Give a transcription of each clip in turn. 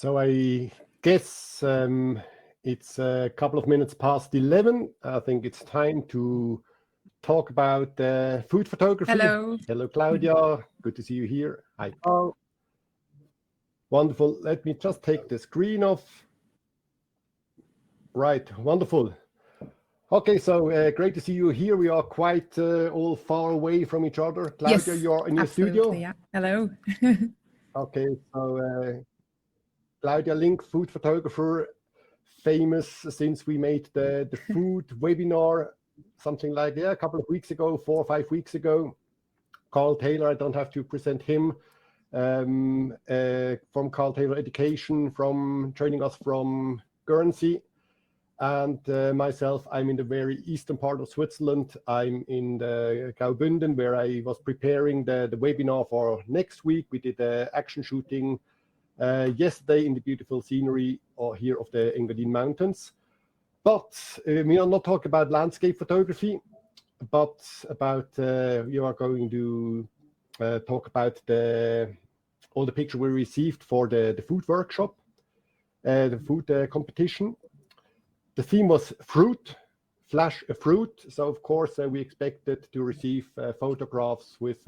So I guess it's a couple of minutes past 11. I think it's time to talk about food photography. Hello. Hello, Claudia. Good to see you here. Hi, Carl. Wonderful. Let me just take the screen off. Right, wonderful. Okay, so great to see you here. We are quite all far away from each other. Claudia, Yes, you're in your absolutely, studio? Yeah. Hello. Okay, so Claudia Link, food photographer, famous since we made the food webinar, something like, a couple of weeks ago, 4 or 5 weeks ago. Carl Taylor, I don't have to present him, from Carl Taylor Education, from training us from Guernsey. And myself, I'm in the very eastern part of Switzerland. I'm in the Graubünden, where I was preparing the webinar for next week. We did action shooting yesterday in the beautiful scenery here of the Engadine Mountains. But we are not talking about landscape photography, but about we are going to talk about all the pictures we received for the food workshop, the food competition. The theme was fruit, flash a fruit. So of course we expected to receive photographs with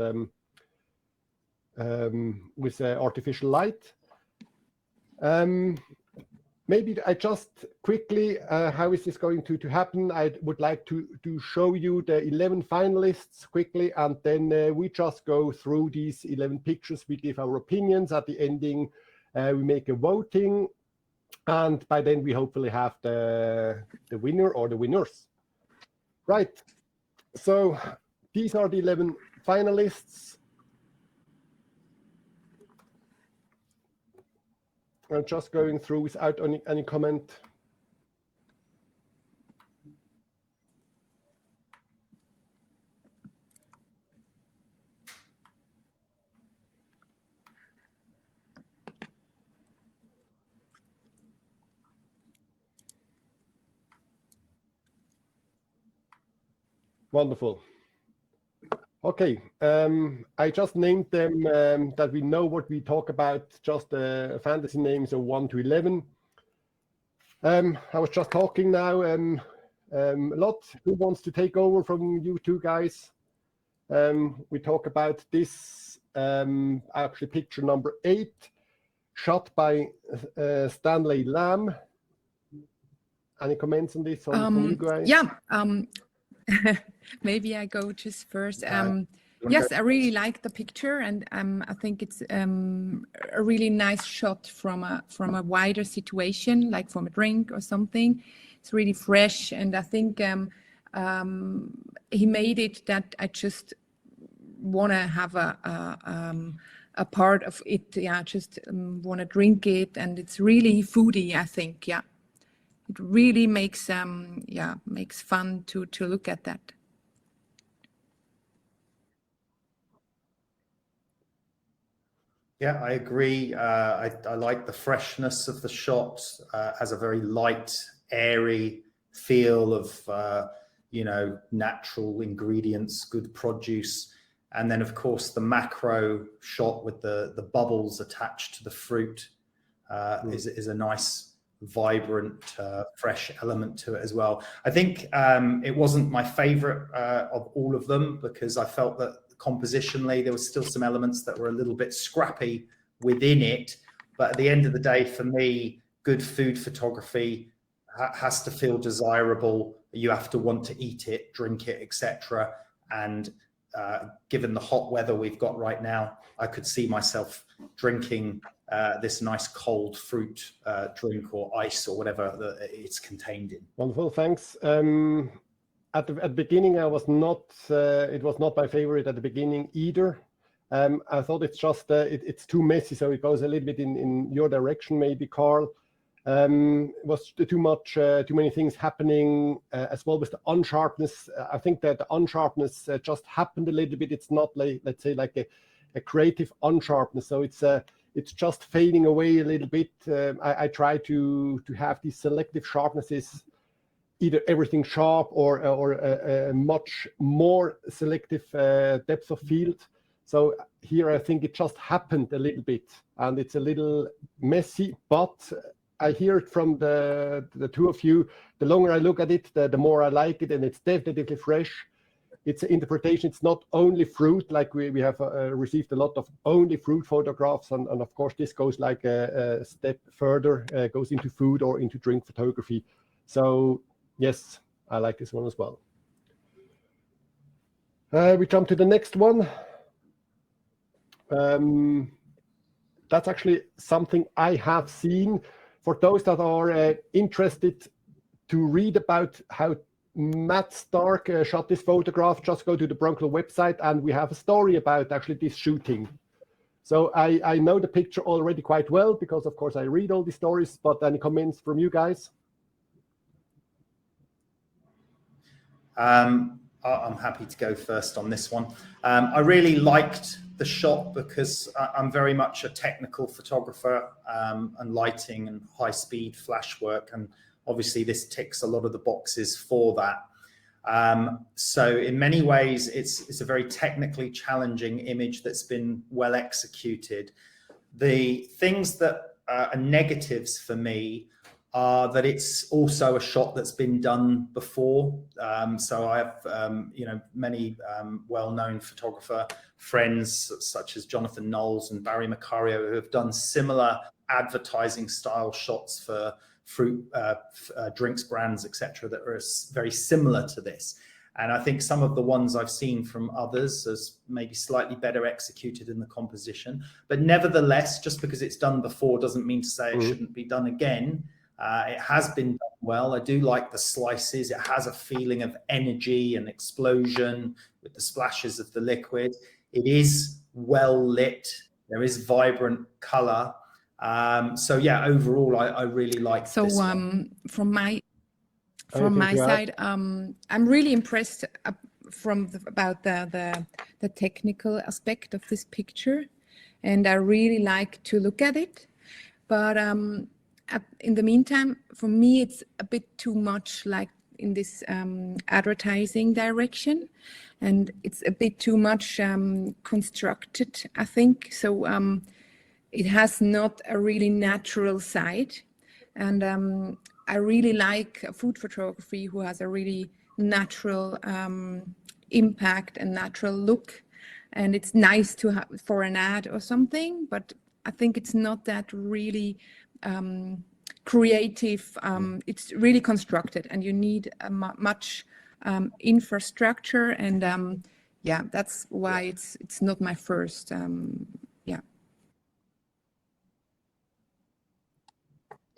artificial light. Maybe I just quickly, how is this going to happen? I would like to show you the 11 finalists quickly, and then we just go through these 11 pictures. We give our opinions. At the ending, we make a voting, and by then we hopefully have the winner or the winners. Right, so these are the 11 finalists. I'm just going through without any comment. Wonderful. Okay, I just named them that we know what we talk about, just fantasy names of 1 to 11. I was just talking now a lot. Who wants to take over from you two guys? We talk about this, actually picture number 8, shot by Stanley Lamb. Any comments on this from you guys? Yeah, maybe I go just first. Yes, I really like the picture, and I think it's a really nice shot from a wider situation, like from a drink or something. It's really fresh, and I think he made it that I just want to have a part of it. Yeah, just want to drink it, and it's really foodie, I think. Yeah, it really makes makes fun to look at that. Yeah, I agree. I like the freshness of the shot. Has a very light, airy feel of natural ingredients, good produce, and then of course the macro shot with the bubbles attached to the fruit is a nice, vibrant, fresh element to it as well. I think it wasn't my favorite of all of them, because I felt that compositionally there was still some elements that were a little bit scrappy within it, but at the end of the day, for me, good food photography has to feel desirable. You have to want to eat it, drink it, etc. And given the hot weather we've got right now, I could see myself drinking this nice cold fruit drink or ice or whatever that it's contained in. Wonderful, thanks. At the beginning, I was not. It was not my favorite at the beginning either. I thought it's just it's too messy, so it goes a little bit in your direction, maybe, Carl. It was too much, too many things happening as well with the unsharpness. I think that the unsharpness just happened a little bit. It's not like, let's say, like a creative unsharpness. So it's just fading away a little bit. I try to have these selective sharpnesses, either everything sharp or a much more selective depth of field. So here I think it just happened a little bit, and it's a little messy, but I hear it from the two of you. The longer I look at it, the more I like it, and it's definitely fresh. It's an interpretation. It's not only fruit, like we have received a lot of only fruit photographs, and of course this goes like a step further, goes into food or into drink photography. So yes, I like this one as well. We jump to the next one. That's actually something I have seen. For those that are interested to read about how Matt Stark shot this photograph, just go to the Broncolor website, and we have a story about actually this shooting. So I know the picture already quite well because, of course, I read all the stories, but any comments from you guys? I'm happy to go first on this one. I really liked the shot because I'm very much a technical photographer, and lighting and high-speed flash work, and obviously this ticks a lot of the boxes for that. So in many ways, it's a very technically challenging image that's been well executed. The things that are negatives for me are that it's also a shot that's been done before. So I have, many well-known photographer friends such as Jonathan Knowles and Barry Macario who have done similar advertising style shots for fruit drinks brands, etc., that are very similar to this. And I think some of the ones I've seen from others is maybe slightly better executed in the composition. But nevertheless, just because it's done before doesn't mean to say it shouldn't be done again. It has been done well. I do like the slices. It has a feeling of energy and explosion with the splashes of the liquid. It is well lit. There is vibrant color. So yeah, overall, I really like this one. From my side, I'm really impressed about the technical aspect of this picture, and I really like to look at it. But in the meantime, for me, it's a bit too much like in this advertising direction, and it's a bit too much constructed, I think. So it has not a really natural side, and I really like food photography who has a really natural impact and natural look, and it's nice to have for an ad or something, but I think it's not that really creative. It's really constructed, and you need a much infrastructure, and yeah, that's why it's not my first.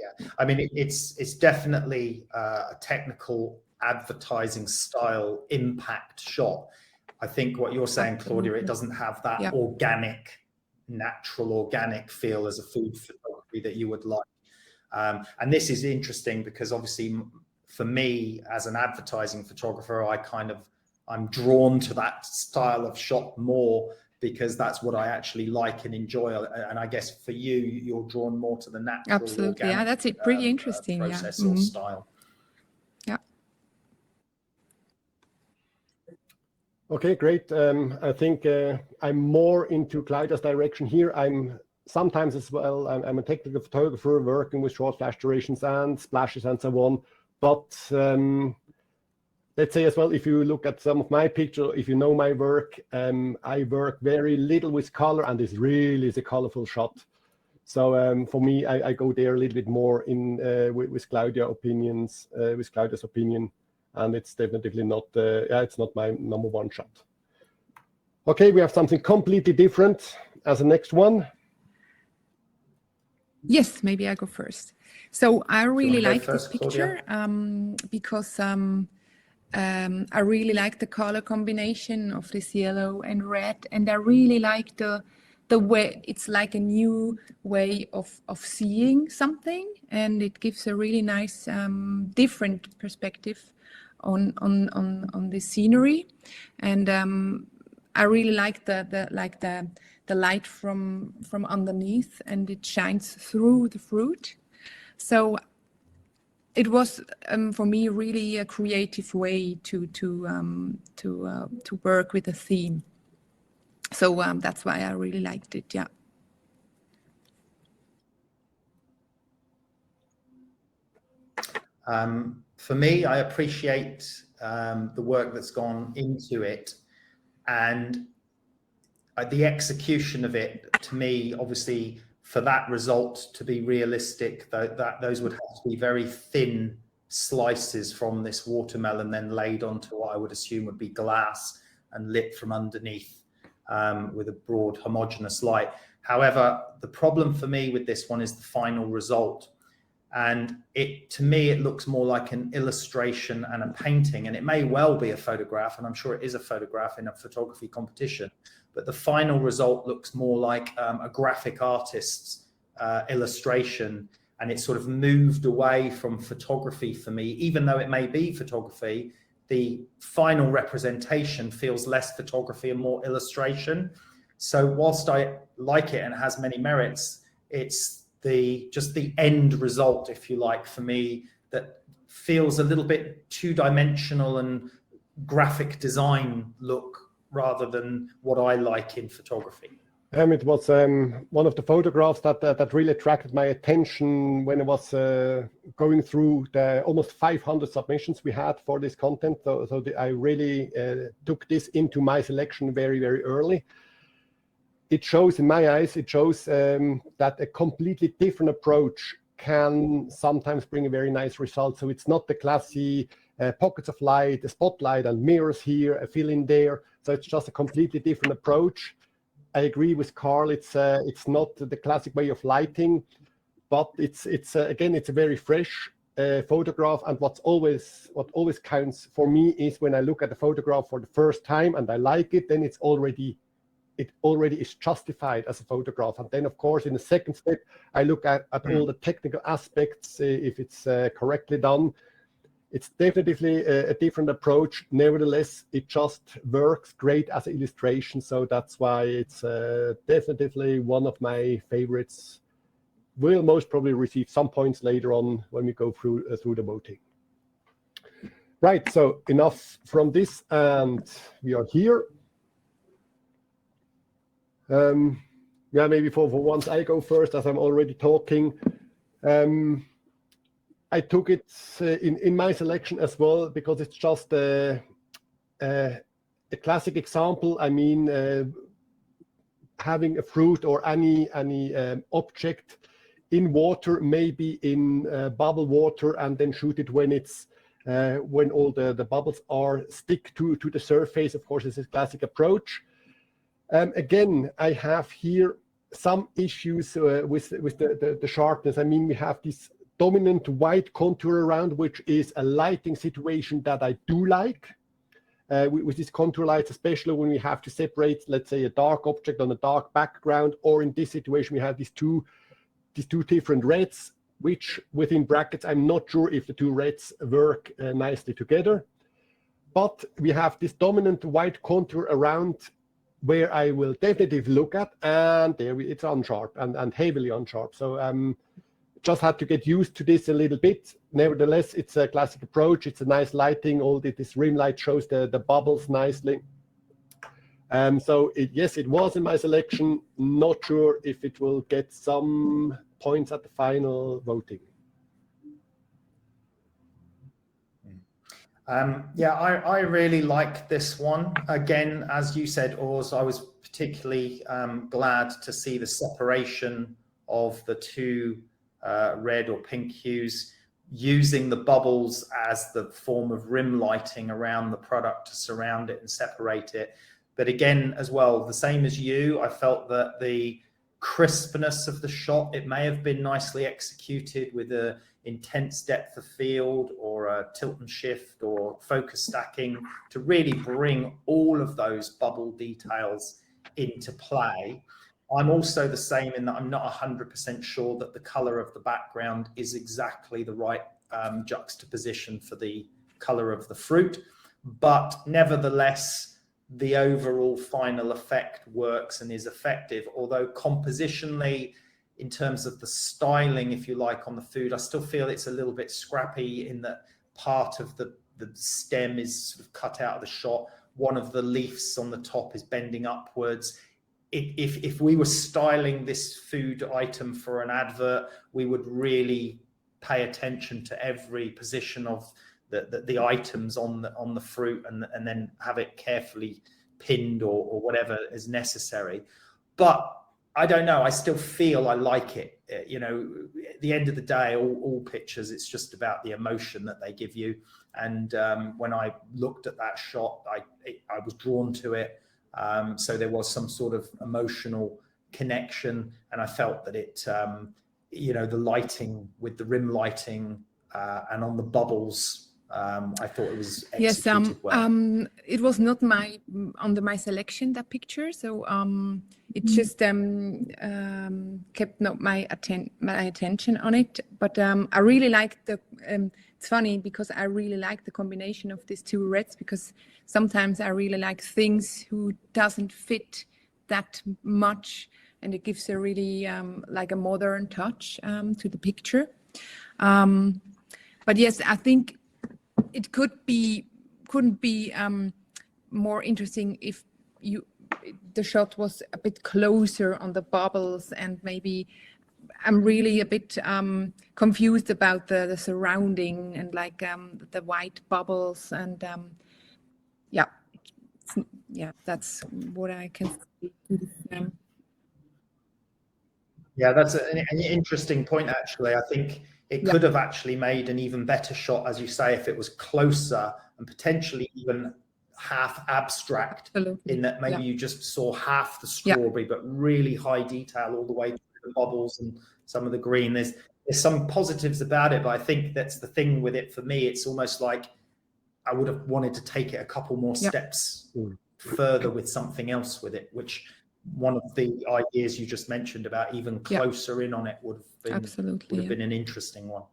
Yeah, I mean, it's definitely a technical advertising style impact shot. I think what you're saying, Claudia, it doesn't have that organic, natural, organic feel as a food photography that you would like. And this is interesting because obviously for me as an advertising photographer, I'm drawn to that style of shot more because that's what I actually like and enjoy. And I guess for you, you're drawn more to the natural. Absolutely, organic, yeah, that's it. Pretty interesting, process yeah. or style. Yeah. Okay, great. I think I'm more into Claudia's direction here. I'm sometimes as well, I'm a technical photographer working with short flash durations and splashes and so on. But let's say as well, if you look at some of my picture, if you know my work, I work very little with color, and this really is a colorful shot. So for me, I go there a little bit more in with Claudia's opinion, and it's definitely not, it's not my number one shot. Okay, we have something completely different as the next one. Yes, maybe I go first. So I really like this picture because I really like the color combination of this yellow and red, and I really like the way it's like a new way of seeing something, and it gives a really nice different perspective on the scenery, and I really like the light from underneath, and it shines through the fruit. So it was for me really a creative way to work with a theme. So that's why I really liked it. Yeah. For me, I appreciate the work that's gone into it, and the execution of it. To me, obviously, for that result to be realistic, that those would have to be very thin slices from this watermelon, then laid onto what I would assume would be glass and lit from underneath with a broad homogeneous light. However, the problem for me with this one is the final result. And to me, it looks more like an illustration and a painting, and it may well be a photograph, and I'm sure it is a photograph in a photography competition, but the final result looks more like a graphic artist's illustration, and it's sort of moved away from photography for me. Even though it may be photography, the final representation feels less photography and more illustration. So whilst I like it and it has many merits, it's just the end result, if you like, for me, that feels a little bit two-dimensional and graphic design look rather than what I like in photography. It was one of the photographs that really attracted my attention when I was going through the almost 500 submissions we had for this content. So I really took this into my selection very, very early. It shows, in my eyes, that a completely different approach can sometimes bring a very nice result. So it's not the classy pockets of light, a spotlight and mirrors here, a fill in there. So it's just a completely different approach. I agree with Carl. It's not the classic way of lighting, but it's again, it's a very fresh photograph. And what always counts for me is when I look at the photograph for the first time and I like it, then it already is justified as a photograph. And then, of course, in the second step, I look at all the technical aspects, if it's correctly done. It's definitely a different approach. Nevertheless, it just works great as an illustration. So that's why it's definitely one of my favorites. Will most probably receive some points later on when we go through the voting. Right, so enough from this, and we are here. Yeah, maybe for once I go first, as I'm already talking. I took it in my selection as well because it's just a classic example. I mean, having a fruit or any object in water, maybe in bubble water, and then shoot it when it's when all the bubbles are stick to the surface. Of course, this is a classic approach. Again, I have here some issues with the sharpness. I mean, we have this dominant white contour around, which is a lighting situation that I do like. With these contour lights, especially when we have to separate, let's say, a dark object on a dark background, or in this situation, we have these two different reds, which within brackets, I'm not sure if the two reds work nicely together. But we have this dominant white contour around where I will definitely look at, and there it's unsharp and heavily unsharp. So just had to get used to this a little bit. Nevertheless, it's a classic approach. It's a nice lighting. All this rim light shows the bubbles nicely. So yes, it was in my selection. Not sure if it will get some points at the final voting. Yeah, I really like this one. Again, as you said, Urs, I was particularly glad to see the separation of the two red or pink hues, using the bubbles as the form of rim lighting around the product to surround it and separate it. But again, as well, the same as you, I felt that the crispness of the shot, it may have been nicely executed with a intense depth of field or a tilt and shift or focus stacking to really bring all of those bubble details into play. I'm also the same in that I'm not 100% sure that the color of the background is exactly the right juxtaposition for the color of the fruit, but nevertheless, the overall final effect works and is effective, although compositionally, in terms of the styling, if you like, on the food, I still feel it's a little bit scrappy in that part of the stem is sort of cut out of the shot, one of the leaves on the top is bending upwards. If we were styling this food item for an advert, we would really pay attention to every position of the items on the fruit, and then have it carefully pinned or whatever is necessary. But I don't know, I still feel I like it. You know, at the end of the day, all pictures, it's just about the emotion that they give you. And when I looked at that shot, I was drawn to it. So there was some sort of emotional connection, and I felt that it, you know, the lighting with the rim lighting and on the bubbles, I thought it was executed well. It was not under my selection, that picture, so it just kept not my attention on it. But I really like the. It's funny because I really like the combination of these two reds, because sometimes I really like things who doesn't fit that much, and it gives a really like a modern touch to the picture. But yes, I think it couldn't be more interesting if the shot was a bit closer on the bubbles, and maybe I'm really a bit confused about the surrounding and like the white bubbles, and yeah, that's what I can see. Yeah, that's an interesting point, actually. I think it could have actually made an even better shot, as you say, if it was closer and potentially even half abstract. Absolutely. In that maybe you just saw half the strawberry, but really high detail all the way through the bubbles and some of the green. There's some positives about it, but I think that's the thing with it for me. It's almost like I would have wanted to take it a couple more steps further with something else with it, which one of the ideas you just mentioned about even closer in on it would have been an interesting one.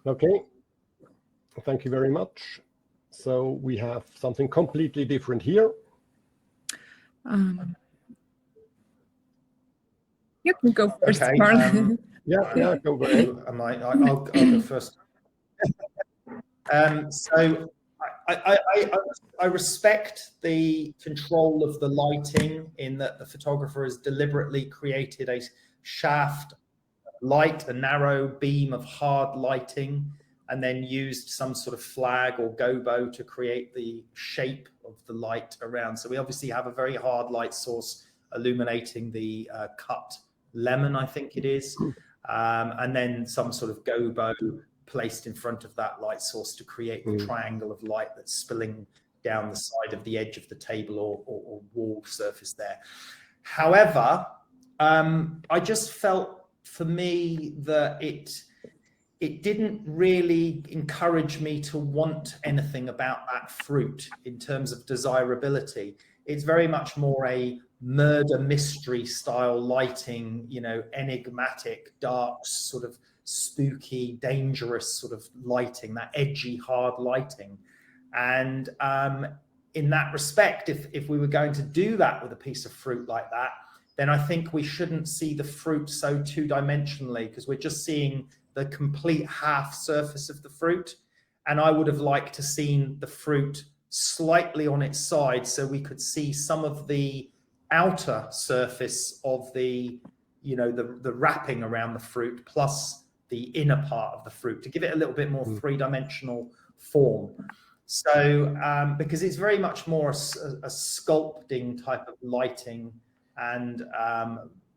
Okay, thank you very much. So we have something completely different here. You can go first, okay, Carl. Yeah, go ahead. I'll go first. So I respect the control of the lighting, in that the photographer has deliberately created a shaft light, a narrow beam of hard lighting, and then used some sort of flag or gobo to create the shape of the light around. So we obviously have a very hard light source illuminating the cut lemon, I think it is, and then some sort of gobo placed in front of that light source to create the triangle of light that's spilling down the side of the edge of the table or wall surface there. However, I just felt, for me, that it didn't really encourage me to want anything about that fruit in terms of desirability. It's very much more a murder mystery style lighting, you know, enigmatic, dark, sort of spooky, dangerous sort of lighting, that edgy, hard lighting. And in that respect, if we were going to do that with a piece of fruit like that, then I think we shouldn't see the fruit so two-dimensionally, because we're just seeing the complete half surface of the fruit. And I would have liked to seen the fruit slightly on its side, so we could see some of the outer surface of the, you know, the wrapping around the fruit, plus the inner part of the fruit, to give it a little bit more three-dimensional form. So because it's very much more a sculpting type of lighting, and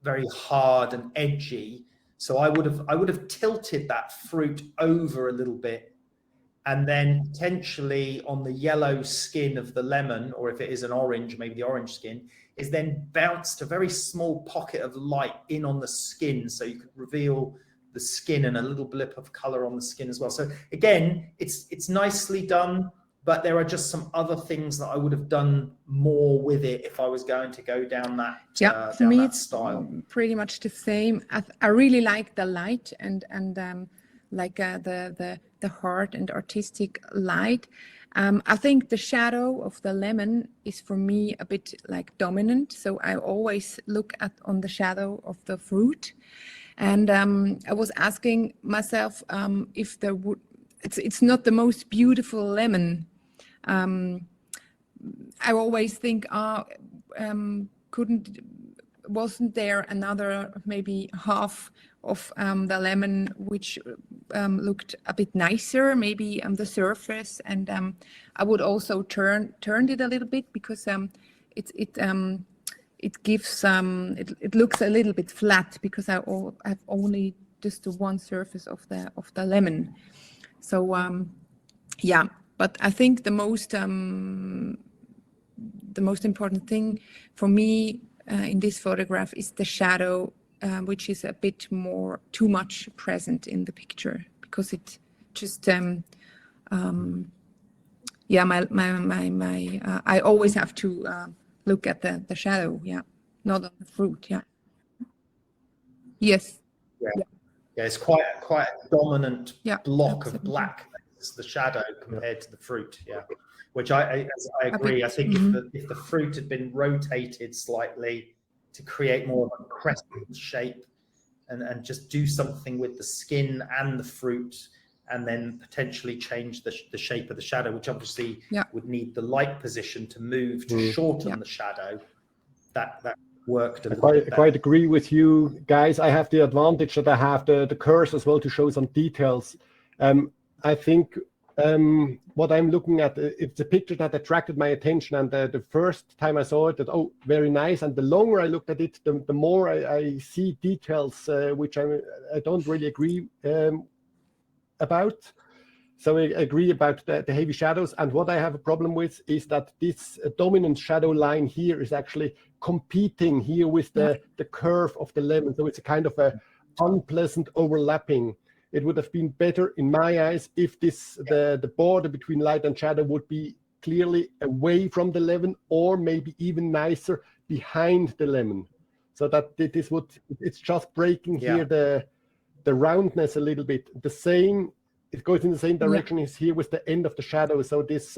very hard and edgy. So I would have tilted that fruit over a little bit, and then potentially on the yellow skin of the lemon, or if it is an orange, maybe the orange skin, is then bounced a very small pocket of light in on the skin, so you could reveal the skin and a little blip of color on the skin as well. So again, it's nicely done, but there are just some other things that I would have done more with it if I was going to go down that for me, that it's style. Pretty much the same. I really like the light and like the hard and artistic light. I think the shadow of the lemon is for me a bit like dominant, so I always look on the shadow of the fruit. And I was asking myself if there would. It's not the most beautiful lemon. I always think, wasn't there another maybe half of the lemon which looked a bit nicer, maybe on the surface, and I would also turned it a little bit because it gives it looks a little bit flat because I've only just the one surface of the lemon. So yeah, but I think the most important thing for me in this photograph is the shadow, which is a bit more too much present in the picture, because it just yeah, I always have to look at the shadow, yeah, not on the fruit, yeah. Yes. Yeah, it's quite a dominant block absolutely. of black, the shadow compared to the fruit, yeah. Which I agree. I think if the fruit had been rotated slightly to create more of a crescent shape, and just do something with the skin and the fruit, and then potentially change the shape of the shadow, which obviously would need the light position to move to shorten the shadow. That worked a little bit better. I quite agree with you guys. I have the advantage that I have the curse as well to show some details. I think what I'm looking at, it's a picture that attracted my attention, and the first time I saw it, oh, very nice. And the longer I looked at it, the more I see details which I don't really agree about. So I agree about the heavy shadows. And what I have a problem with is that this dominant shadow line here is actually competing here with the curve of the lemon. So it's a kind of a unpleasant overlapping. It would have been better in my eyes if the border between light and shadow would be clearly away from the lemon, or maybe even nicer behind the lemon. So that it's just breaking here the roundness a little bit. The same, it goes in the same direction as here with the end of the shadow. So this,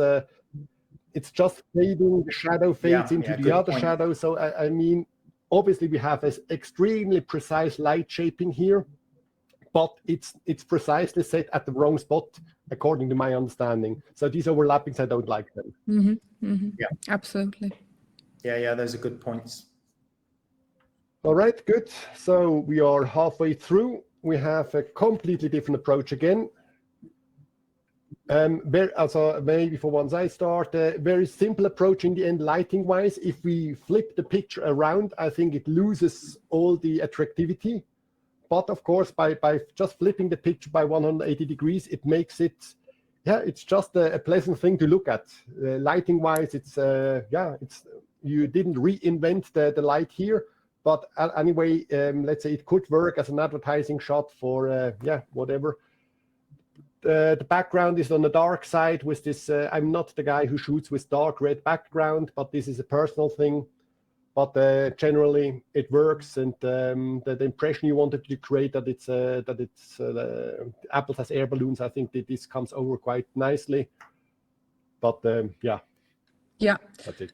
it's just fading, the shadow fades into the other shadow. So I mean, obviously we have this extremely precise light shaping here, but it's precisely set at the wrong spot, according to my understanding. So these overlappings, I don't like them. Yeah, absolutely. Yeah, those are good points. All right, good. So we are halfway through. We have a completely different approach again. Also, maybe for once I start, a very simple approach in the end, lighting-wise. If we flip the picture around, I think it loses all the attractivity. But of course, by just flipping the picture by 180 degrees, it makes it, it's just a pleasant thing to look at. Lighting-wise, it's you didn't reinvent the light here, but anyway, let's say it could work as an advertising shot for whatever. The background is on the dark side with this. I'm not the guy who shoots with dark red background, but this is a personal thing. But generally, it works, and the impression you wanted to create that it's apples as air balloons. I think that this comes over quite nicely. But that's it.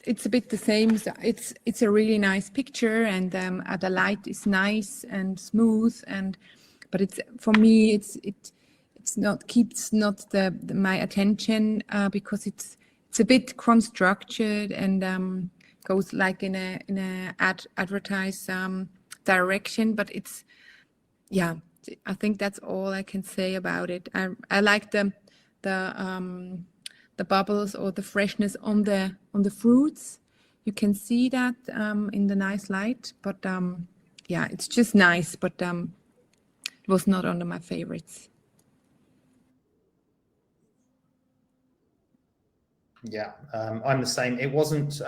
It's a bit the same. It's a really nice picture, and the light is nice and smooth, but it's for me it's not keeps my attention because it's a bit constructed and goes like in a advertise direction, but it's I think that's all I can say about it. I like the bubbles or the freshness on the fruits. You can see that in the nice light, but it's just nice, but it was not under my favorites. Yeah, I'm the same. It wasn't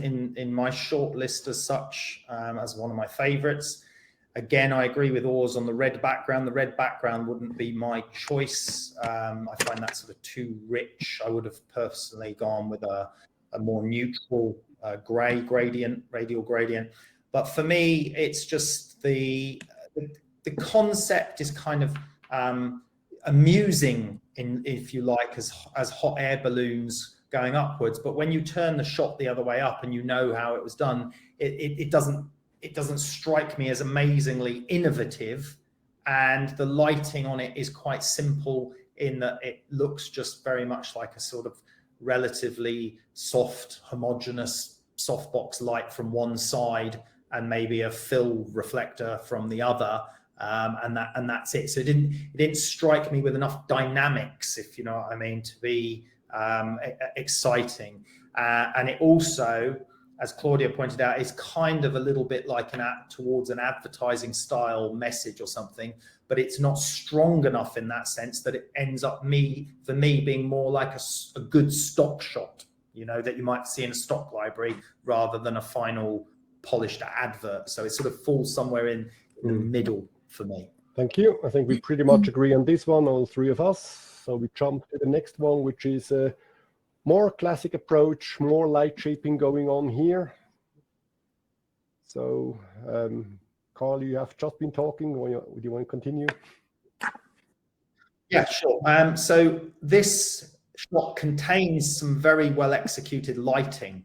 in my short list as such as one of my favorites. Again, I agree with Urs on the red background. The red background wouldn't be my choice. I find that sort of too rich. I would have personally gone with a more neutral gray gradient, radial gradient. But for me, it's just the concept is kind of amusing, if you like, as hot air balloons going upwards. But when you turn the shot the other way up and you know how it was done, it doesn't strike me as amazingly innovative, and the lighting on it is quite simple in that it looks just very much like a sort of relatively soft, homogeneous softbox light from one side and maybe a fill reflector from the other, and that's it. So it didn't strike me with enough dynamics, if you know what I mean, to be exciting. And it also, as Claudia pointed out, is kind of a little bit like towards an advertising style message or something, but it's not strong enough in that sense that it ends up for me being more like a good stock shot, you know, that you might see in a stock library rather than a final polished advert. So it sort of falls somewhere in the middle for me. Thank you. I think we pretty much agree on this one, all three of us. So we jump to the next one, which is a more classic approach, more light shaping going on here. So, Carl, you have just been talking, or do you want to continue? Yeah, sure. So this shot contains some very well executed lighting.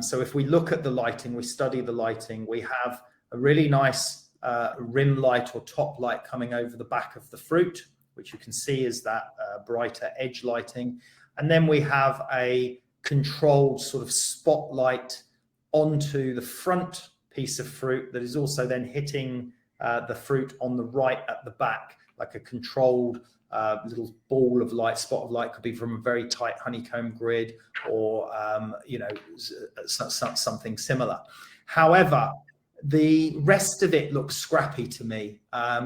So if we look at the lighting, we study the lighting, we have a really nice rim light or top light coming over the back of the fruit, which you can see is that brighter edge lighting. And then we have a controlled sort of spotlight onto the front piece of fruit that is also then hitting the fruit on the right at the back, like a controlled little ball of light, spot of light, could be from a very tight honeycomb grid or, you know, something similar. However, the rest of it looks scrappy to me.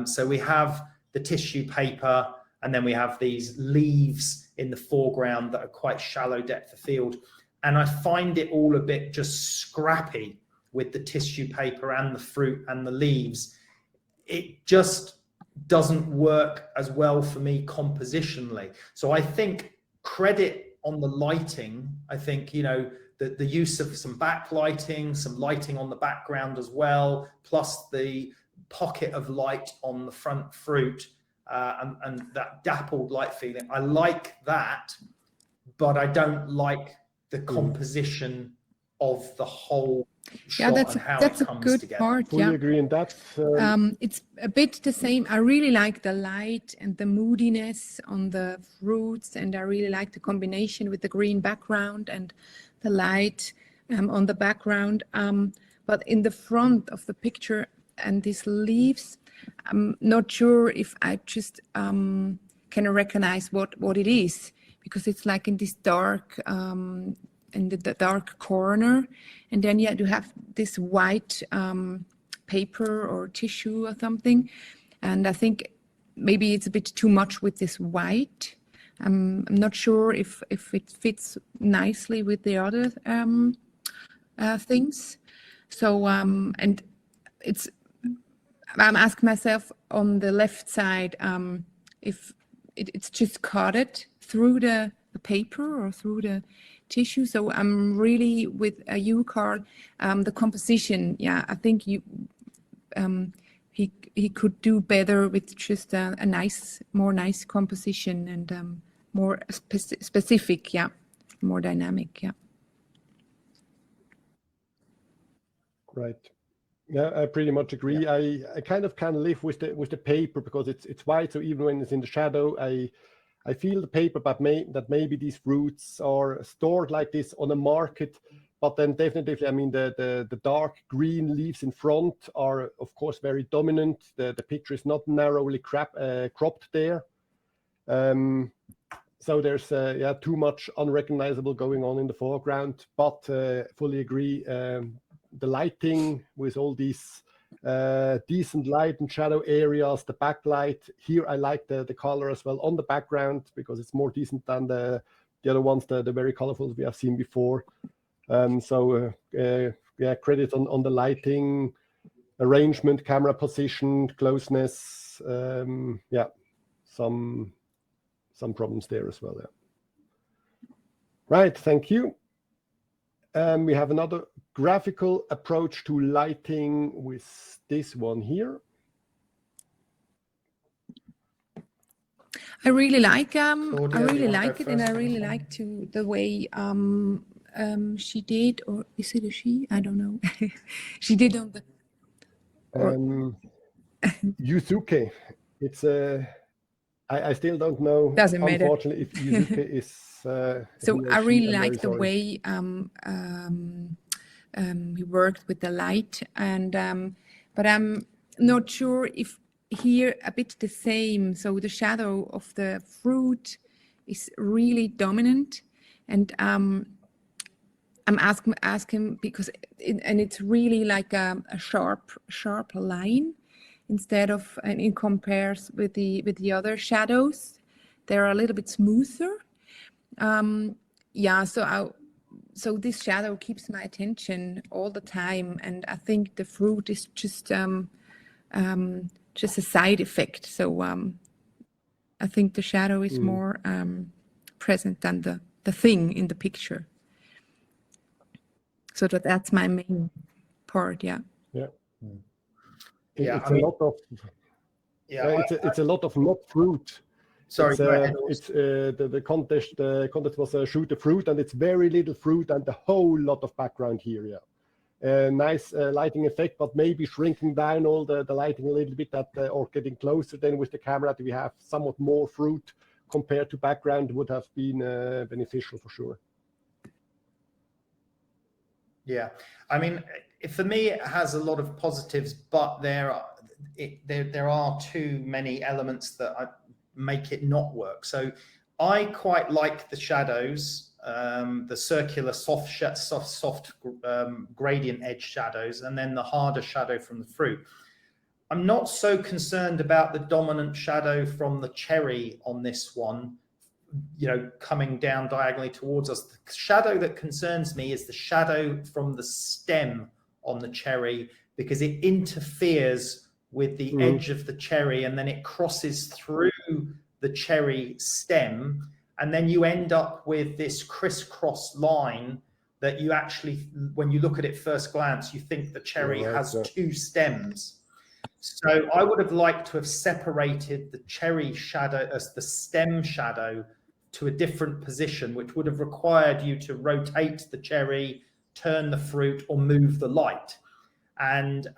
So we have the tissue paper, and then we have these leaves in the foreground that are quite shallow depth of field. And I find it all a bit just scrappy with the tissue paper and the fruit and the leaves. It just doesn't work as well for me compositionally. So I think credit on the lighting. I think, you know, the use of some backlighting, some lighting on the background as well, plus the pocket of light on the front fruit, and that dappled light feeling. I like that, but I don't like the composition of the whole shot and how it comes together. Part. Fully agree in that. It's a bit the same. I really like the light and the moodiness on the fruits, and I really like the combination with the green background and the light on the background. But in the front of the picture and these leaves, I'm not sure if I just can recognize what it is, because it's like in this dark, in the dark corner, and then you have this white paper or tissue or something, and I think maybe it's a bit too much with this white. I'm not sure if it fits nicely with the other things. So and I'm asking myself on the left side if it's just coded through the paper or through the tissue. So I'm really with a U-card, the composition. Yeah, I think he could do better with just a more nice composition and more specific. Yeah, more dynamic. Yeah. Right. Yeah, I pretty much agree. Yeah. I kind of can live with the paper because it's white. So even when it's in the shadow, I feel the paper, but that maybe these fruits are stored like this on a market. But then definitely, I mean, the dark green leaves in front are, of course, very dominant. The picture is not narrowly cropped there. So there's too much unrecognizable going on in the foreground. But fully agree. The lighting with all these decent light and shadow areas, the backlight here, I like the color as well on the background because it's more decent than the other ones, the very colorful we have seen before. Credit on the lighting, arrangement, camera position, closeness. Some problems there as well. Yeah. Right, thank you. We have another graphical approach to lighting with this one here. I really like Claudia, I really like it, and I first? really like the way she did, or is it a she? I don't know. She did on the Yusuke. It's a I still don't know, Doesn't matter. unfortunately, if Yusuke is. So he or I she, really I'm very like the sorry. way he worked with the light, and but I'm not sure if here a bit the same. So the shadow of the fruit is really dominant, and I'm asking because and it's really like a sharp line instead of, and it compares with the other shadows, they're a little bit smoother. Yeah, so this shadow keeps my attention all the time, and I think the fruit is just a side effect. So I think the shadow is more present than the thing in the picture. So that's my main part. Yeah. Yeah. Yeah, It's a lot of. Yeah, it's a lot of not fruit. sorry, go ahead. It's the contest. The contest was shoot the fruit, and it's very little fruit and a whole lot of background here. Yeah, nice lighting effect, but maybe shrinking down all the lighting a little bit, or getting closer. Then with the camera, we have somewhat more fruit compared to background would have been beneficial for sure. Yeah, I mean, for me, it has a lot of positives, but there are too many elements that make it not work. So I quite like the shadows, the circular soft gradient edge shadows, and then the harder shadow from the fruit. I'm not so concerned about the dominant shadow from the cherry on this one, you know, coming down diagonally towards us. The shadow that concerns me is the shadow from the stem on the cherry, because it interferes with the edge of the cherry, and then it crosses through the cherry stem, and then you end up with this crisscross line that you actually, when you look at it first glance, you think the cherry has two stems. So I would have liked to have separated the cherry shadow as the stem shadow to a different position, which would have required you to rotate the cherry, turn the fruit, or move the light. And,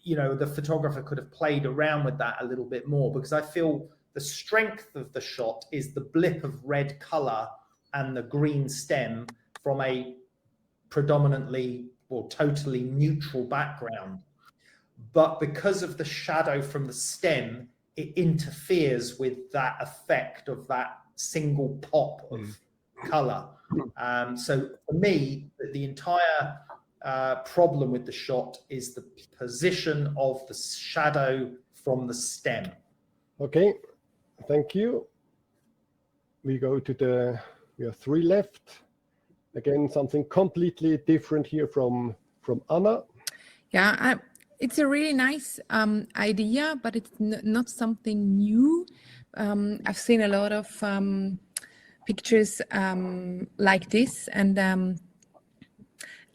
you know, the photographer could have played around with that a little bit more, because I feel the strength of the shot is the blip of red color and the green stem from a predominantly or totally neutral background. But because of the shadow from the stem, it interferes with that effect of that single pop of color. So for me, the entire problem with the shot is the position of the shadow from the stem. Okay, thank you. We go to we have 3 left. Again, something completely different here from Anna. Yeah, it's a really nice idea, but it's not something new. I've seen a lot of pictures like this, and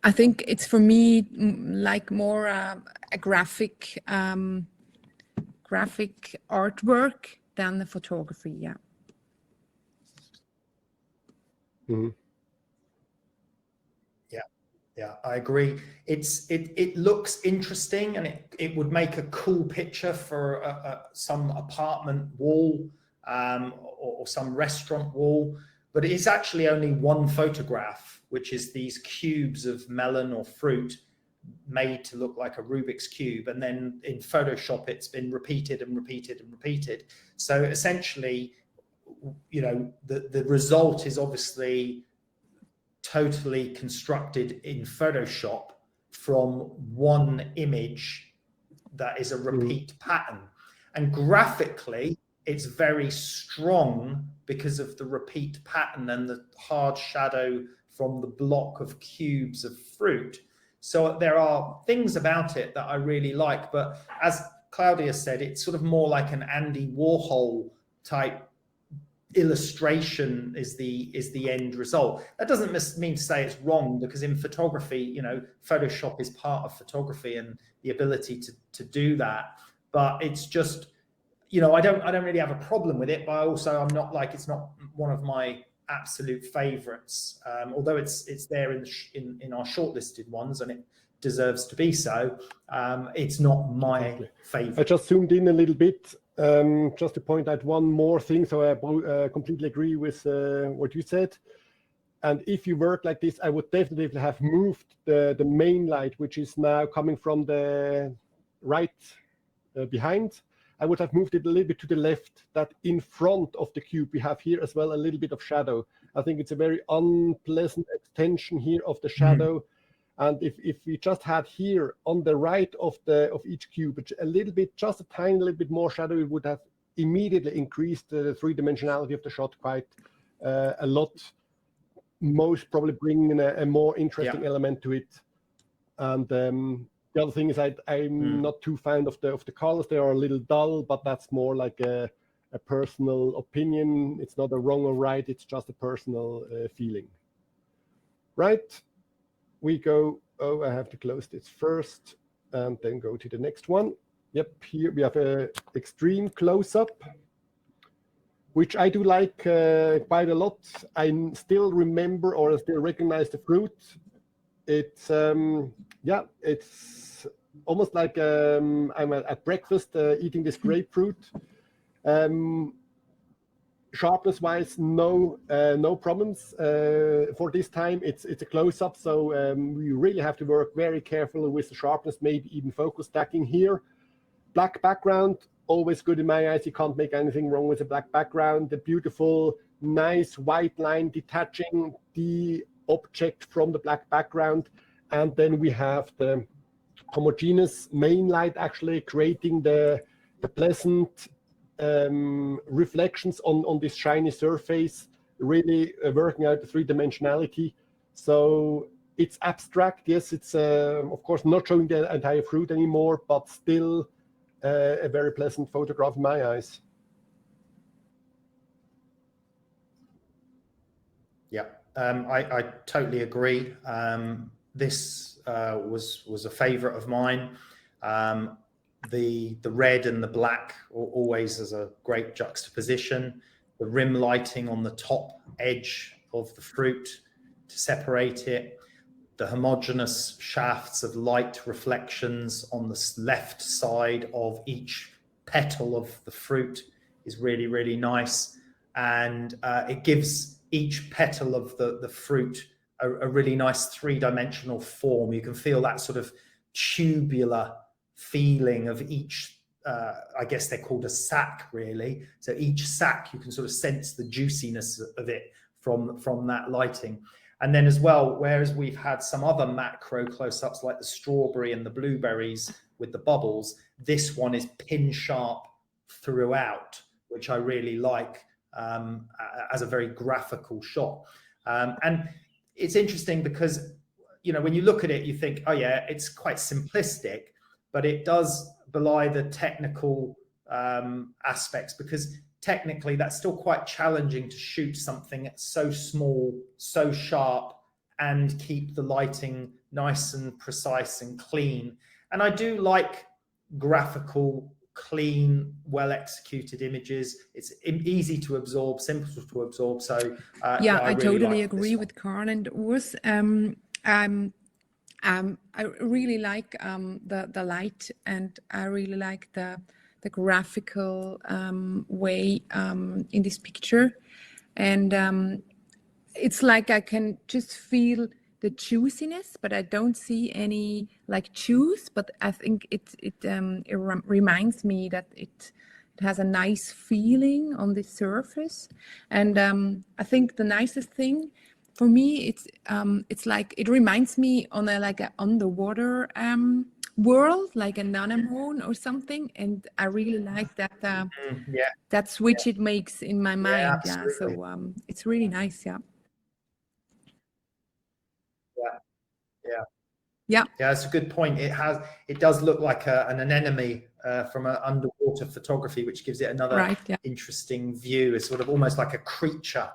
I think it's, for me, like more a graphic artwork than the photography. Yeah. Yeah, I agree. It looks interesting, and it would make a cool picture for some apartment wall or some restaurant wall. But it is actually only one photograph, which is these cubes of melon or fruit made to look like a Rubik's cube. And then in Photoshop, it's been repeated and repeated and repeated. So essentially, you know, the result is obviously totally constructed in Photoshop from one image that is a repeat pattern. And graphically, it's very strong because of the repeat pattern and the hard shadow from the block of cubes of fruit. So there are things about it that I really like, but as Claudia said, it's sort of more like an Andy Warhol type illustration is the end result. That doesn't mean to say it's wrong, because in photography, you know, Photoshop is part of photography and the ability to do that. But it's just, you know, I don't really have a problem with it, but I'm not like, it's not one of my absolute favorites, although it's there in our shortlisted ones, and it deserves to be so. It's not my Exactly. favorite. I just zoomed in a little bit, just to point out one more thing. So I completely agree with what you said. And if you work like this, I would definitely have moved the main light, which is now coming from the right behind. I would have moved it a little bit to the left, that in front of the cube we have here as well a little bit of shadow. I think it's a very unpleasant extension here of the shadow. And if we just had here on the right of each cube a little bit, just a tiny little bit more shadow, it would have immediately increased the three-dimensionality of the shot quite a lot. Most probably bringing a more interesting element to it. And the other thing is I'm not too fan of the colors. They are a little dull, but that's more like a personal opinion. It's not a wrong or right. It's just a personal feeling. Right. We go, I have to close this first and then go to the next one. Yep, here we have a extreme close-up, which I do like quite a lot. I still remember or I still recognize the fruit. It's, it's almost like I'm at breakfast eating this grapefruit. Sharpness-wise, no problems. For this time, it's a close-up, so we really have to work very carefully with the sharpness, maybe even focus stacking here. Black background, always good in my eyes. You can't make anything wrong with a black background. The beautiful, nice white line detaching the object from the black background. And then we have the homogeneous main light actually creating the pleasant reflections on this shiny surface, really working out the three-dimensionality. So it's abstract. Yes, it's of course not showing the entire fruit anymore, but still a very pleasant photograph in my eyes. Yeah, I totally agree. This was a favorite of mine. The red and the black always as a great juxtaposition. The rim lighting on the top edge of the fruit to separate it. The homogeneous shafts of light reflections on the left side of each petal of the fruit is really, really nice. And it gives each petal of the fruit a really nice three-dimensional form. You can feel that sort of tubular feeling of each, I guess they're called a sac, really. So each sac, you can sort of sense the juiciness of it from that lighting. And then as well, whereas we've had some other macro close-ups like the strawberry and the blueberries with the bubbles, this one is pin sharp throughout, which I really like as a very graphical shot. And it's interesting because, you know, when you look at it, you think, oh yeah, it's quite simplistic, but it does belie the technical aspects, because technically that's still quite challenging to shoot something so small, so sharp, and keep the lighting nice and precise and clean. And I do like graphical, clean, well executed images. It's easy to absorb, simple to absorb. So yeah, I really totally like agree with Karl and Urs. I really like the light, and I really like the graphical way in this picture. And it's like I can just feel the juiciness, but I don't see any like juice, but I think it reminds me that it has a nice feeling on the surface. And I think the nicest thing for me, it's like it reminds me on like an underwater world, like an anemone or something, and I really like that that switch it makes in my mind. Yeah, so it's really nice. Yeah, that's a good point. It does look like an anemone from an underwater photography, which gives it another interesting view. It's sort of almost like a creature,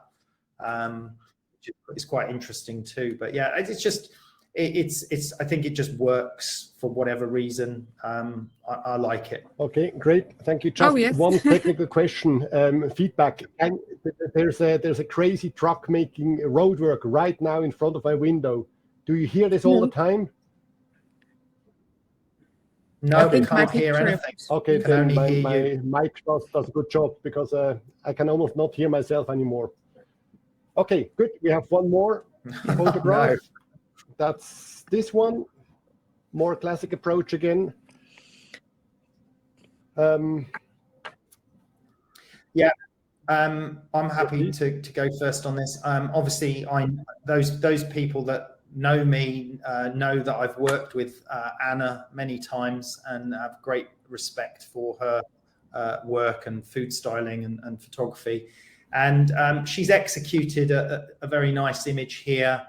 which is quite interesting too. But yeah, it's just it's I think it just works for whatever reason. I like it. Okay, great, thank you. Just one technical question, feedback. And there's a crazy truck making road work right now in front of my window. Do you hear this all the time? No, we think my can't hear picture- anything. Okay, We can then only my hear you. mic does a good job because I can almost not hear myself anymore. Okay, good. We have one more photograph. No. That's this one. More classic approach again. I'm happy to go first on this. Obviously, those people that know me know that I've worked with Anna many times and have great respect for her work and food styling and photography. And she's executed a very nice image here.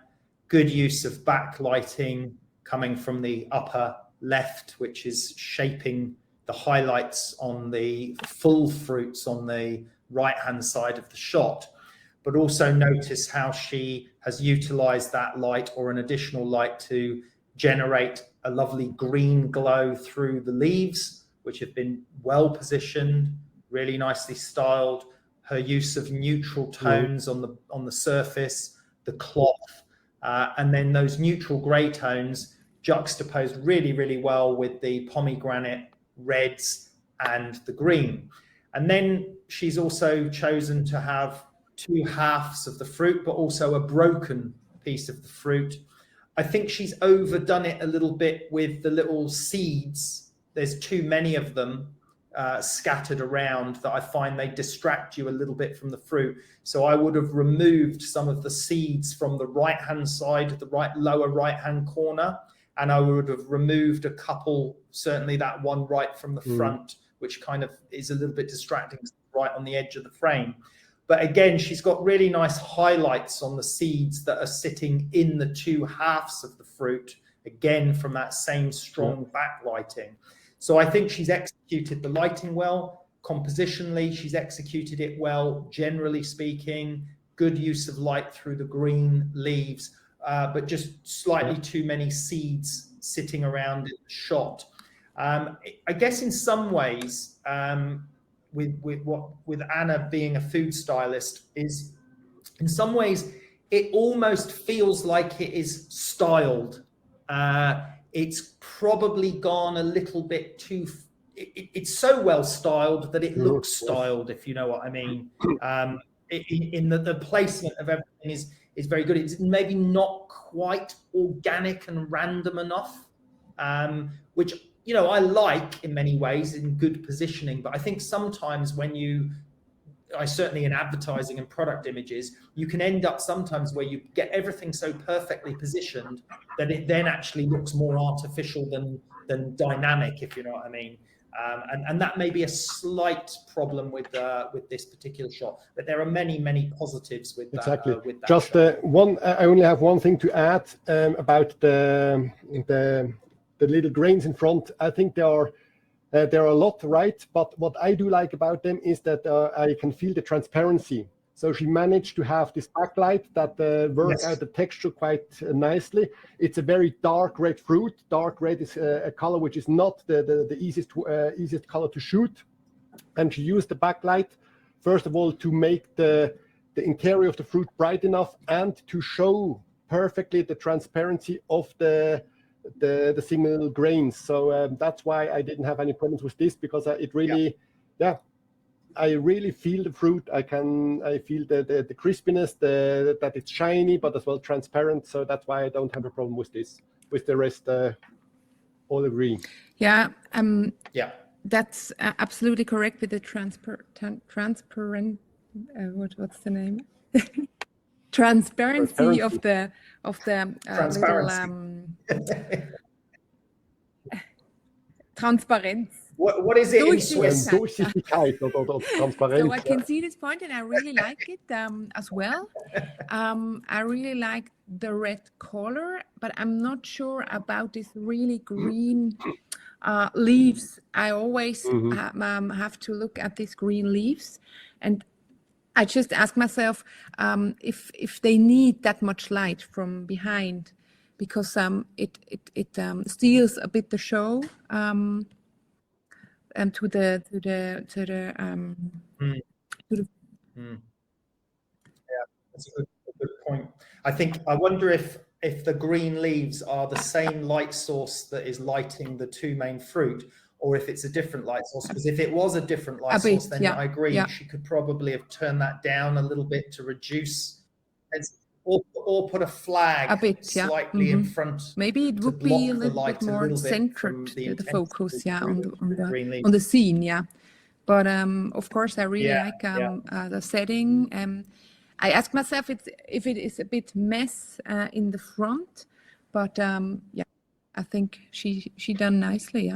Good use of backlighting coming from the upper left, which is shaping the highlights on the full fruits on the right-hand side of the shot. But also notice how she has utilized that light or an additional light to generate a lovely green glow through the leaves, which have been well positioned, really nicely styled. Her use of neutral tones on the surface, the cloth, and then those neutral gray tones juxtaposed really, really well with the pomegranate reds and the green. And then she's also chosen to have two halves of the fruit, but also a broken piece of the fruit. I think she's overdone it a little bit with the little seeds. There's too many of them scattered around that I find they distract you a little bit from the fruit. So I would have removed some of the seeds from the right-hand side, the lower right-hand corner, and I would have removed a couple, certainly that one right from the front, which kind of is a little bit distracting right on the edge of the frame. But again, she's got really nice highlights on the seeds that are sitting in the two halves of the fruit, again, from that same strong backlighting. So I think she's executed the lighting well. Compositionally, she's executed it well, generally speaking. Good use of light through the green leaves, but just slightly too many seeds sitting around in the shot. I guess in some ways, with Anna being a food stylist, is in some ways it almost feels like it is styled. It's probably gone a little bit too. It's so well styled that it looks styled, if you know what I mean. In the placement of everything is very good. It's maybe not quite organic and random enough, which I like in many ways in good positioning. But I think sometimes certainly in advertising and product images, you can end up sometimes where you get everything so perfectly positioned that it then actually looks more artificial than dynamic, if you know what I mean. And that may be a slight problem with this particular shot, but there are many positives with that. Exactly. With that Just shot. I only have one thing to add about the little grains in front. I think there are a lot, right? But what I do like about them is that I can feel the transparency. So she managed to have this backlight that works out the texture quite nicely. It's a very dark red fruit. Dark red is a color which is not the easiest color to shoot. And she used the backlight, first of all, to make the interior of the fruit bright enough and to show perfectly the transparency of the single grains. So that's why I didn't have any problems with this, because it really, I really feel the fruit. I feel the crispiness, that it's shiny, but as well transparent. So that's why I don't have a problem with this. With the rest, all agree. Yeah. That's absolutely correct with the transparent. What's the name? Transparency of the little transparenz. What is it in Swiss? Durchsichtigkeit or Transparenz. So I can see this point, and I really like it as well. I really like the red color, but I'm not sure about this really green leaves. I always have to look at these green leaves, and I just ask myself if they need that much light from behind, because it steals a bit the show and to the Yeah, that's a good point. I wonder if if the green leaves are the same light source that is lighting the two main fruit, or if it's a different light source. Because if it was a different light source, then I agree, she could probably have turned that down a little bit to reduce, or put a flag slightly in front. Maybe it would be a little bit more centered, the focus, on the scene, But of course, I really like the setting. I ask myself if it is a bit mess in the front, but I think she done nicely,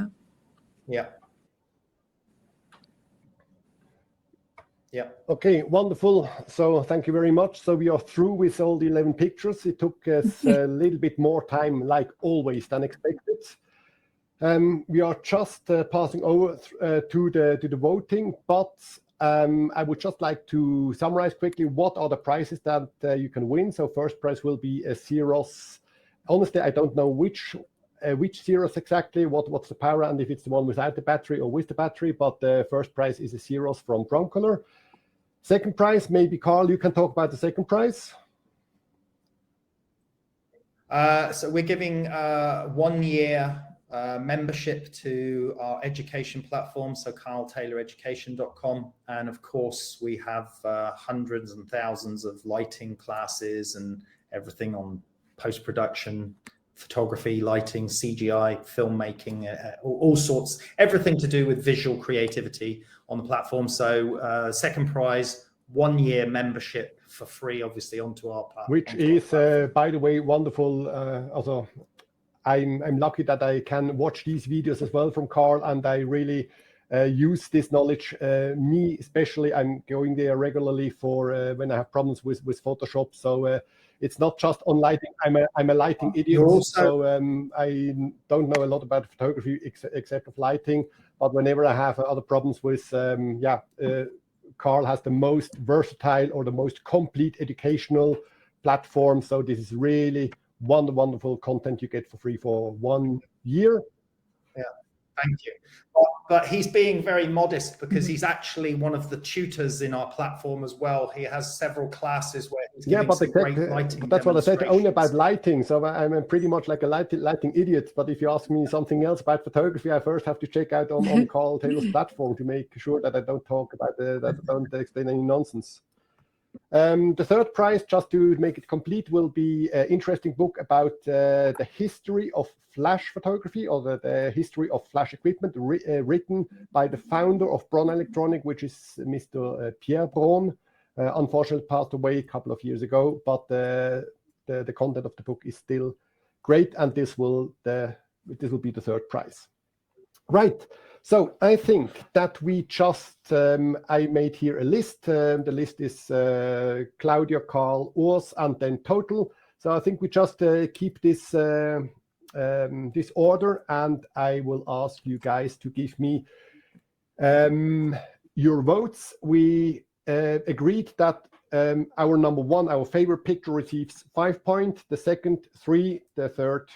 Yeah. Okay, wonderful. So thank you very much. So we are through with all the 11 pictures. It took us a little bit more time, like always, than expected. We are just passing over to the voting, but I would just like to summarize quickly what are the prizes that you can win. So first prize will be a Ceros. Honestly, I don't know which Ceros exactly, what's the power, and if it's the one without the battery or with the battery, but the first prize is a Ceros from Broncolor. Second prize, maybe Carl, you can talk about the second prize. So we're giving 1 year membership to our education platform, so carltayloreducation.com, and of course we have hundreds and thousands of lighting classes and everything on post-production, photography, lighting, CGI, filmmaking, all sorts, everything to do with visual creativity on the platform. So second prize, 1 year membership for free, obviously, onto our platform. Which is, by the way, wonderful. Also, I'm lucky that I can watch these videos as well from Carl, and I really use this knowledge. Me especially, I'm going there regularly for when I have problems with Photoshop. So it's not just on lighting. I'm a lighting idiot, so I don't know a lot about photography except of lighting. But whenever I have other problems with, Carl has the most versatile or the most complete educational platform. So this is really wonderful content you get for free for 1 year. Yeah, thank you. But he's being very modest because he's actually one of the tutors in our platform as well. He has several classes where he's giving some great lighting. That's what I said, only about lighting. So I'm pretty much like a lighting idiot. But if you ask me something else about photography, I first have to check out on Carl Taylor's platform to make sure that I don't talk about that I don't explain any nonsense. The third prize, just to make it complete, will be an interesting book about the history of flash photography, or the history of flash equipment, written by the founder of Braun Electronic, which is Mr. Pierre Braun. Unfortunately passed away a couple of years ago, but the content of the book is still great, and this will be the third prize. Right. So I think that we just, I made here a list. The list is Claudia, Carl, Urs, and then total. So I think we just keep this this order, and I will ask you guys to give me your votes. We agreed that our number one, our favorite picture, receives 5 points, the second 3, the third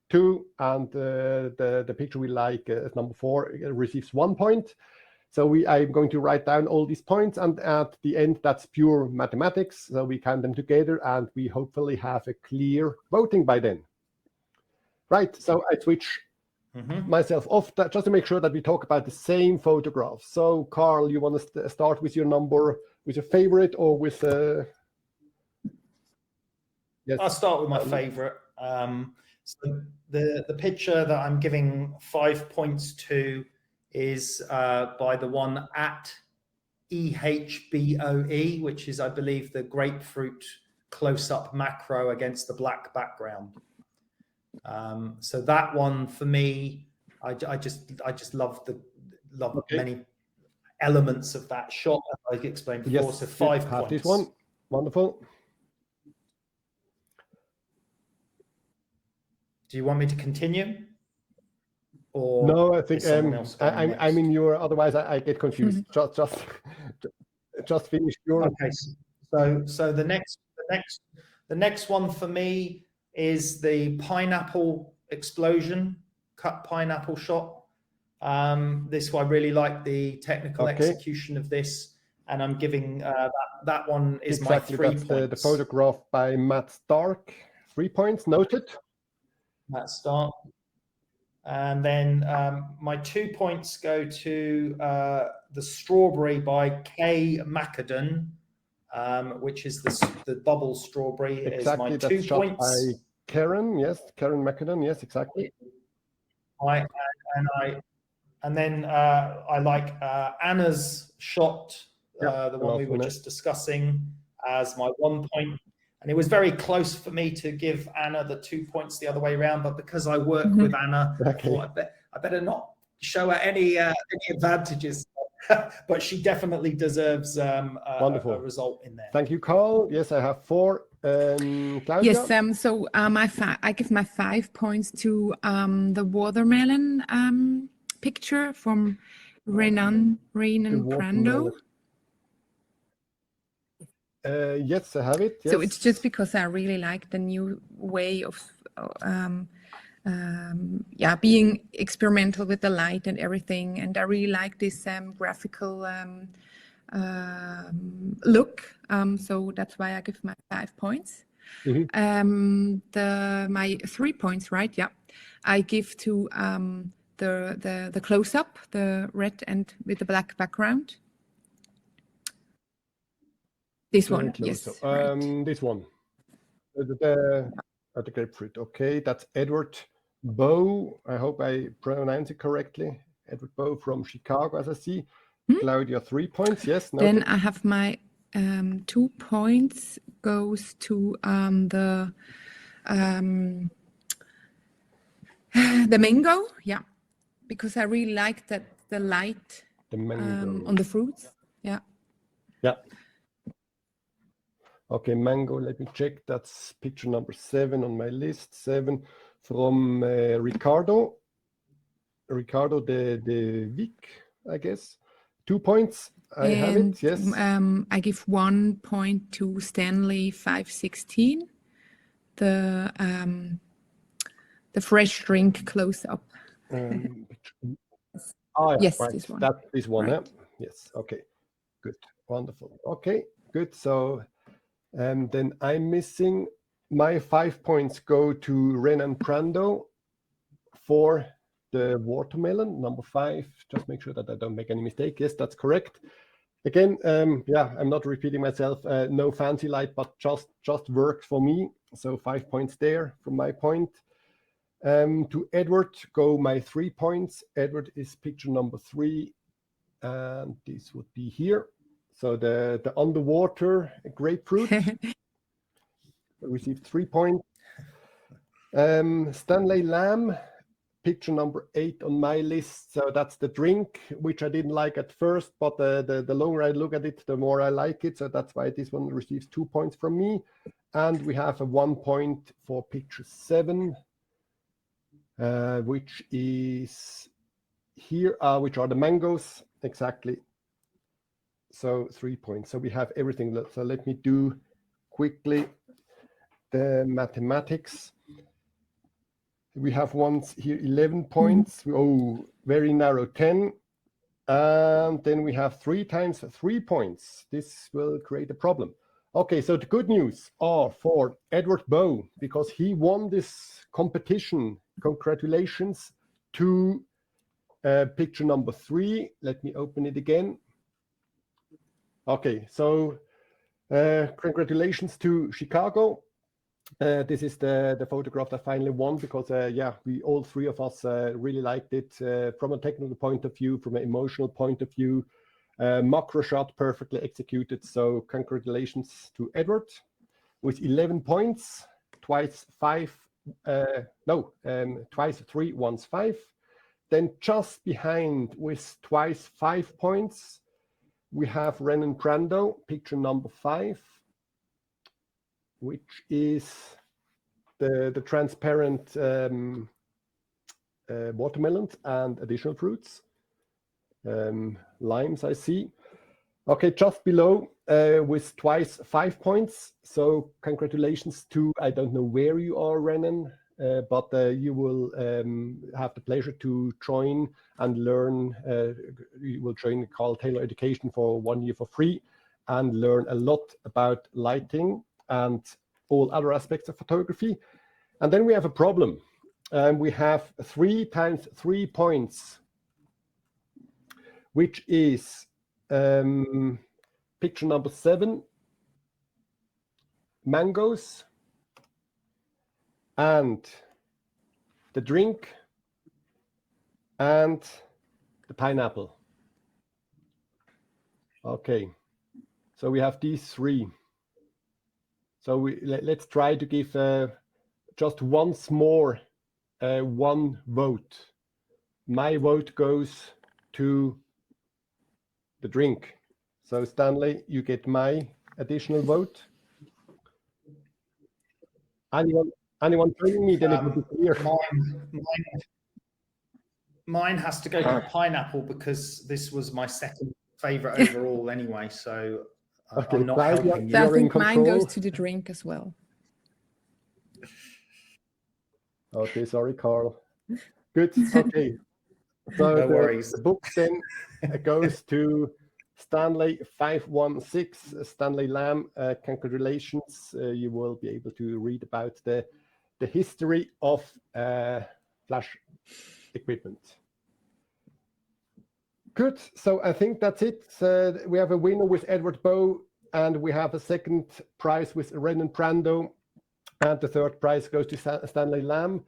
2, and the picture we like as number 4 receives 1 point. So I'm going to write down all these points, and at the end, that's pure mathematics. So we count them together, and we hopefully have a clear voting by then. Right, so I switch myself off that just to make sure that we talk about the same photograph. So Carl, you want to start with your number, with your favorite, or with yes. I'll start with my favorite. So the picture that I'm giving 5 points to is by the one at EHBOE, which is, I believe, the grapefruit close-up macro against the black background. So that one for me, I just love many elements of that shot, as I explained before. Yes, so 5 points. This one, wonderful. Do you want me to continue? Or no, I think I'm in your. Otherwise, I get confused. Just finish your. Okay. So the next one for me is the pineapple explosion, cut pineapple shot. This I really like the technical execution of this, and I'm giving that one is exactly my 3 points. The photograph by Matt Stark 3 points, noted. That start. And then my 2 points go to the Strawberry by Kay Macadon, which is the bubble strawberry. Exactly, is my that's 2 shot points. by Karen, yes, Karen Macadon, yes, exactly. I like Anna's shot, Yeah, the one we last were one, just discussing, as my 1 point. And it was very close for me to give Anna the 2 points the other way around, but because I work with Anna, Okay. I thought I better not show her any advantages. But she definitely deserves Wonderful. a result in there. Thank you, Carl. Yes, I have 4. Claudia? Yes, so I give my 5 points to the watermelon picture from Renan Prando. Yes, I have it. Yes. So it's just because I really like the new way of being experimental with the light and everything, and I really like this graphical look. So that's why I give my 5 points. Mm-hmm. My 3 points, right? Yeah, I give to the close up, the red and with the black background. This one, yes. Right. This one, the grapefruit. Okay, that's Edward Bow. I hope I pronounce it correctly. Edward Bow from Chicago, as I see. Claudia, 3 points. Yes. Noted. Then I have my 2 points goes to the mango. Yeah, because I really like that the light on the fruits. Yeah. Yeah. Okay, mango, let me check. That's picture number 7 on my list. 7 from Ricardo. Ricardo de Vic, I guess. 2 points. I have it, yes. I give 1 point to Stanley 516, the fresh drink close up. Yes, right. this one. That's this one, right. Huh? Yes, okay. Good, wonderful. Okay, good. So then I'm missing, my 5 points go to Renan Prando for the watermelon, number 5. Just make sure that I don't make any mistake. Yes, that's correct. Again, I'm not repeating myself. No fancy light, but just works for me. So 5 points there from my point. To Edward go my 3 points. Edward is picture number 3, and this would be here. So the underwater grapefruit received 3 points. Stanley Lamb, picture number 8 on my list. So that's the drink, which I didn't like at first, but the longer I look at it, the more I like it. So that's why this one receives 2 points from me. And we have a 1 point for picture 7, which is here, which are the mangoes, exactly. So 3 points. So we have everything. So let me do quickly the mathematics. We have ones here 11 points. Oh, very narrow, 10. And then we have 3 times 3 points. This will create a problem. Okay, so the good news are for Edward Bow, because he won this competition. Congratulations to picture number 3. Let me open it again. Okay, so congratulations to Chicago. This is the photograph that finally won, because we all 3 of us really liked it from a technical point of view, from an emotional point of view. Macro shot, perfectly executed. So congratulations to Edward with 11 points, twice 3, once 5. Then just behind with twice 5 points, we have Renan Prando, picture number 5, which is the transparent watermelons and additional fruits. Limes, I see. Okay, just below with twice 5 points. So congratulations to, I don't know where you are, Renan, but you will have the pleasure to join and learn. You will join Carl Taylor Education for 1 year for free and learn a lot about lighting and all other aspects of photography. And then we have a problem. We have 3 times 3 points, which is picture number 7, mangoes, and the drink, and the pineapple. Okay, so we have these 3. So let's try to give just once more 1 vote. My vote goes to the drink. So Stanley, you get my additional vote. Anyone joining me? Then it will be clear. Mine has to go to pineapple because this was my second favorite overall anyway. So Okay, I'm not Claudia, helping you. So I you're in think mine goes control. to the drink as well. Okay, sorry, Carl. Good. Okay. So No worries. the book then goes to Stanley 516. Stanley Lamb, congratulations. You will be able to read about the history of flash equipment. Good. So I think that's it. We have a winner with Edward Bowe, and we have a second prize with Renan Prando, and the third prize goes to Stanley Lamb.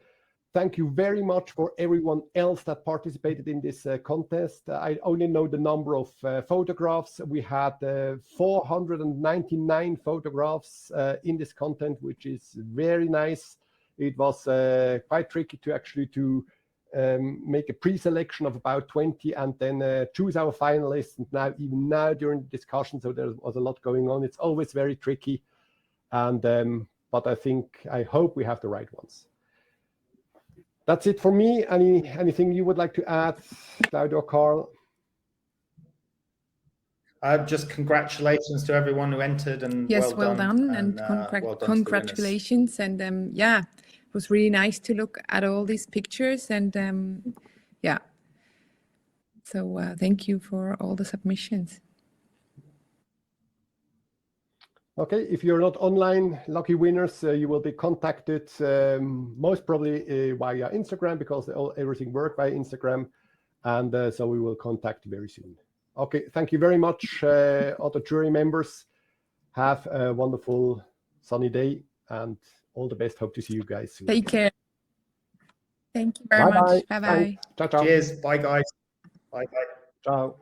Thank you very much for everyone else that participated in this contest. I only know the number of photographs. We had 499 photographs in this content, which is very nice. It was quite tricky to actually make a pre-selection of about 20 and then choose our finalists. And even now during the discussion, so there was a lot going on. It's always very tricky, and but I hope we have the right ones. That's it for me. Anything you would like to add, Claudio or Carl? Just congratulations to everyone who entered, and Yes, well done, and well done to the winners. congratulations. And yeah, it was really nice to look at all these pictures, and yeah. So thank you for all the submissions. Okay, if you're not online, lucky winners, you will be contacted most probably via Instagram, because everything works by Instagram, and so we will contact you very soon. Okay, thank you very much, other jury members. Have a wonderful sunny day, and all the best. Hope to see you guys soon. Take care. Thank you very much. Bye-bye. Ciao, ciao. Cheers. Bye, guys. Bye. Ciao.